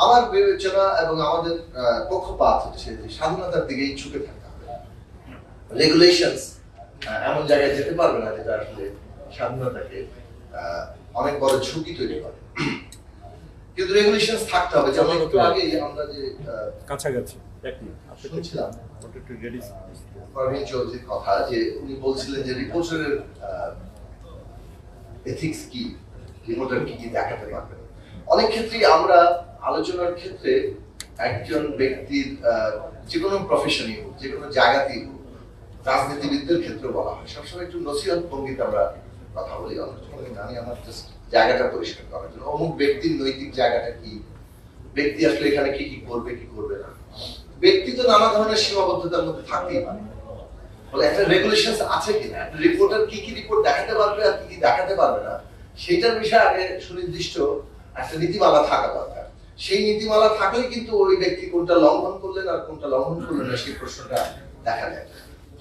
আমার বিবেচনা এবং আমাদের পক্ষপাত হচ্ছে যে স্বাধীনতার দিকেই ঝুঁকে থাকতে হবে। রেগুলেশনস এমন জায়গায় যেতে পারবে না যেটা আসলে স্বাধীনতাকে অনেক বড় ঝুঁকি তৈরি করে। কিন্তু রেগুলেশনস থাকতে হবে, যেমন একটু আগে আমরা যে কাছাকাছি শুনছিলাম পারভীন চৌধুরীর কথা, যে উনি বলছিলেন যে রিপোর্টারের এথিক্স কি, রিপোর্টার কি কি দেখাতে পারবে। অনেক ক্ষেত্রেই আমরা আলোচনার ক্ষেত্রে একজন ব্যক্তির যে কোনো প্রফেশনই হোক, যে কোনো জায়গাতেই হোক, রাজনীতিবিদদের ক্ষেত্রে বলা হয় সবসময় একটু নসিহত ভঙ্গিতে আমরা কথা বলি। আমি আমার জাস্ট জায়গাটা পরিষ্কার করার জন্য, অমুক ব্যক্তির নৈতিক জায়গাটা কি, ব্যক্তি আসলে এখানে কি কি করবে কি করবে না। ব্যক্তি তো নানা ধরনের সীমাবদ্ধতার মধ্যে থাকতেই পারে, বলে একটা রেগুলেশন আছে কিনা, একটা রিপোর্টার কি কি রিপোর্ট দেখাতে পারবে আর কি কি দেখাতে পারবে না, সেটার বিষয়ে আগে সুনির্দিষ্ট একটা নীতিমালা থাকা দরকার। সেই নীতিমালা থাকলে কিন্তু ওই ব্যক্তি কোনটা লঙ্ঘন করলেন আর কোনটা লঙ্ঘন করলেন না সেই প্রশ্নটা দেখা যায়।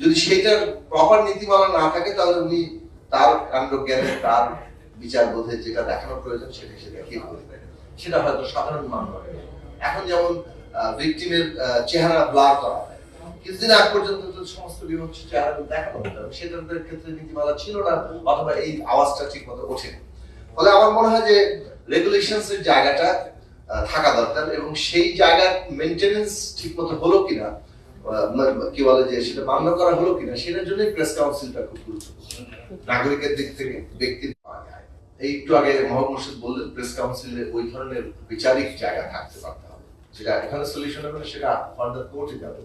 যদি সেইটার প্রপার নীতিমালা না থাকে তাহলে উনি তার কাণ্ড জ্ঞানে, তার বিচার বোধে যেটা দেখানোর প্রয়োজন সেটা সে দেখিয়ে বলবে, সেটা হয়তো সাধারণ মানুষ। এখন যেমন ভিকটিমের চেহারা ব্লার করা হয়, কিছুদিন আগ পর্যন্ত তো সমস্ত বিভৎস চেহারা দেখানো হতো, সেটার ক্ষেত্রে নীতিমালা ছিল না, অথবা এই আওয়াজটা ঠিক মতো ওঠেনি। ফলে আমার মনে হয় যে রেগুলেশনস এর জায়গাটা থাকা দরকার, এবং সেই জায়গার মেইনটেনেন্স ঠিক মতো হলো কিনা, কি বলে যে সেটা মান্য করা হলো কিনা, সেটার জন্য প্রেস কাউন্সিলটা খুব গুরুত্বপূর্ণ। নাগরিকের দিক থেকে ব্যক্তির পাওয়া যায়। এই একটু আগে মোহাম্মদ মুর্শিদ বললেন প্রেস কাউন্সিলে ওই ধরনের বিচারিক জায়গা থাকতে পারতে হবে, যেটা এখানে সলিউশন হবে সেটা ফার্দার কোর্টে যাবে,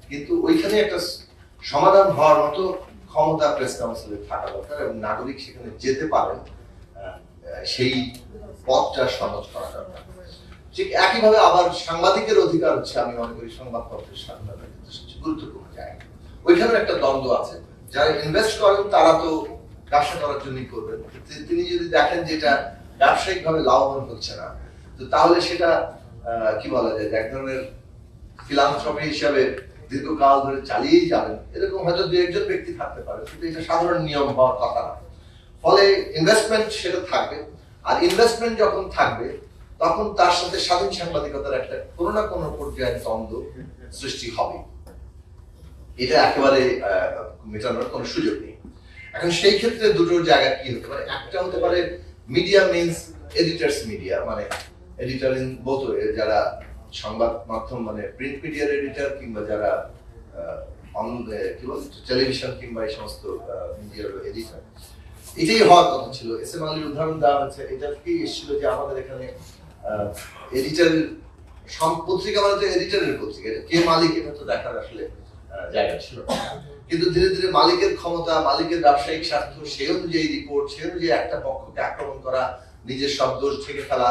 কিন্তু ওইখানে একটা সমাধান হওয়ার মতো ক্ষমতা প্রেস কাউন্সিলে থাকা দরকার, এবং নাগরিক সেখানে যেতে পারেন সেই পথটা সহজ করা দরকার। ঠিক একইভাবে আবার সাংবাদিকের অধিকার হচ্ছে, আমি মনে করি সংবাদপত্রের স্বাধীনতা কিন্তু সবচেয়ে গুরুত্বপূর্ণ জায়গা। ওইখানে একটা দ্বন্দ্ব আছে, যারা ইনভেস্ট করেন তারা তো ব্যবসা করার জন্যই করবেন, তিনি যদি দেখেন যে এটা ব্যবসায়িক ভাবে লাভবান হচ্ছে না, তো তাহলে সেটা কি বলা যায় এক ধরনের ফিলান্থ্রপি হিসাবে দীর্ঘকাল ধরে চালিয়েই যাবেন, এরকম হয়তো দু একজন ব্যক্তি থাকতে পারে, কিন্তু এটা সাধারণ নিয়ম হওয়ার কথা না। ফলে ইনভেস্টমেন্ট সেটা থাকবে, আর ইনভেস্টমেন্ট যখন থাকবে তখন তার সাথে স্বাধীন সাংবাদিকতার একটা কোনো না কোনো পর্যায়ে দ্বন্দ্ব সৃষ্টি হবে, এটা একেবারে মেটানোর কোনো সুযোগ নেই। এখন সেই ক্ষেত্রে দুটো জায়গা কি হতে পারে, একটা হতে পারে মিডিয়া মিনস এডিটার্স মিডিয়া, মানে এডিটর ইন বোথ ওয়ে, যারা সংবাদ মাধ্যম মানে প্রিন্ট মিডিয়ার এডিটর, কিংবা যারা কি বলে টেলিভিশন কিংবা এই সমস্ত মিডিয়ার এডিটর। এটাই হওয়ার কথা ছিল। এস এম আলীর উদাহরণ দেওয়া হয়েছে, এটা থেকেই এসেছিল যে আমাদের এখানে এডিটর পত্রিকা মানে তো এডিটরের পত্রিকা, কে মালিক এটা তো দেখার আসলে জায়গা ছিল, কিন্তু ধীরে ধীরে মালিকের ক্ষমতা, মালিকের ব্যবসায়িক স্বার্থ, সে অনুযায়ী রিপোর্ট, সে অনুযায়ী একটা পক্ষকে আক্রমণ করা, নিজের সব দোষ থেকে ফেলা,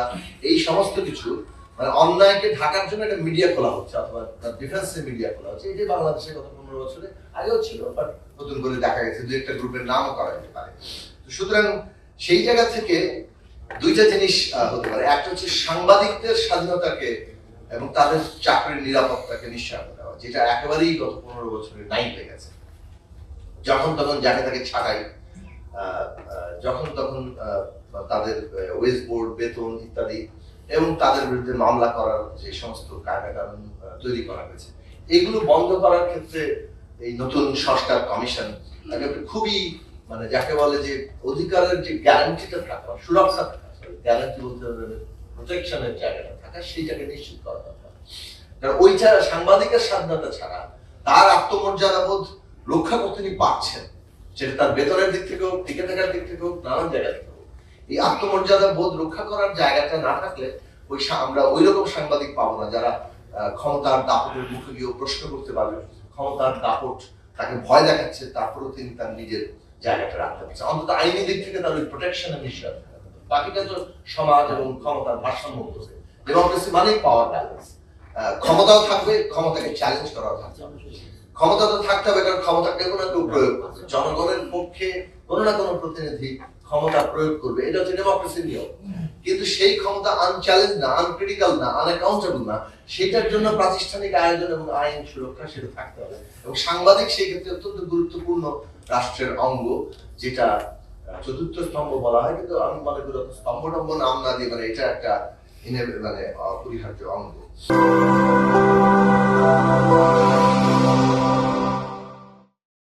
এই সমস্ত কিছু মানে অন্যায়কে ঢাকার জন্য একটা মিডিয়া খোলা হচ্ছে, অথবা ডিফেন্সে মিডিয়া খোলা হচ্ছে। এটাই বাংলাদেশে গত 15 বছরে আগেও ছিল, বাট নতুন করে দেখা গেছে দু একটা গ্রুপের নামও করা যেতে পারে। সুতরাং সেই জায়গা থেকে দুইটা জিনিস হতে পারে, একটা হচ্ছে সাংবাদিকদের স্বাধীনতাকে এবং তাদের চাকরির নিরাপত্তাকে নিশ্চয়তা দেওয়া, যেটা একেবারেই গত 15 বছরে নাই হয়ে গেছে। যখন তখন যাকে তাকে ছাঁটাই, যখন তখন তাদের ওয়েজ বোর্ড, বেতন ইত্যাদি, এবং তাদের বিরুদ্ধে মামলা করার যে সমস্ত কায়দা কানুন তৈরি করা হয়েছে, এগুলো বন্ধ করার ক্ষেত্রে এই নতুন সংস্কার কমিশন খুবই মানে যাকে বলে যে অধিকারের যে গ্যারান্টিটা থাকা, সুরক্ষা থাকা, গ্যারান্টি বলতে প্রোটেকশনের জায়গাটা থাকা, সেইটাকে নিশ্চিত করা দরকার। কারণ ওইটা সাংবাদিকের স্বাধীনতা ছাড়া তার আত্মমর্যাদা বোধ রক্ষা করতে তিনি পারছেন, সেটা তার বেতনের দিক থেকে হোক, টিকে থাকার দিক থেকে হোক, নানান জায়গা থেকে হোক। এই আত্মমর্যাদা বোধ রক্ষা করার জায়গাটা না থাকলে আমরা ওই রকম সাংবাদিক পাবো না যারা ক্ষমতার দাপটের মুখে গিয়েও প্রশ্ন করতে পারবে, ক্ষমতার দাপট তাকে ভয় দেখাচ্ছে, তারপরেও তিনি তার নিজের জায়গাটা রাখতে পারছেন, অন্তত আইনি দিক থেকে তার ওই প্রোটেকশনের নিশ্চয়। বাকিটা তো সমাজ এবং ক্ষমতার ভারসাম্য বলছে। ডেমোক্রেসি মানেই পাওয়ার ব্যালেন্স, ক্ষমতাও থাকবে, ক্ষমতাকে চ্যালেঞ্জ করাও থাকবে। ক্ষমতা তো থাকতে হবে, কারণ ক্ষমতাকে কোনো কেউ প্রয়োগ করবে, জনগণের পক্ষে কোনো না কোনো প্রতিনিধি ক্ষমতা প্রয়োগ করবে, এটা হচ্ছে ডেমোক্রেসির নিয়ম। কিন্তু সেই ক্ষমতা আনচ্যালেঞ্জ না, আনক্রিটিক্যাল না, আনঅ্যাকাউন্টেবল না, সেটার জন্য প্রাতিষ্ঠানিক আয়োজন এবং আইন সুরক্ষা সেটা থাকতে হবে। এবং সাংবাদিক সেই ক্ষেত্রে অত্যন্ত গুরুত্বপূর্ণ রাষ্ট্রের অঙ্গ, যেটা চতুর্থ স্তম্ভ বলা হয়, কিন্তু আমি মনে করি স্তম্ভ টম্ব নাম না দিয়ে, মানে এটা একটা মানে অপরিহার্য অঙ্গ।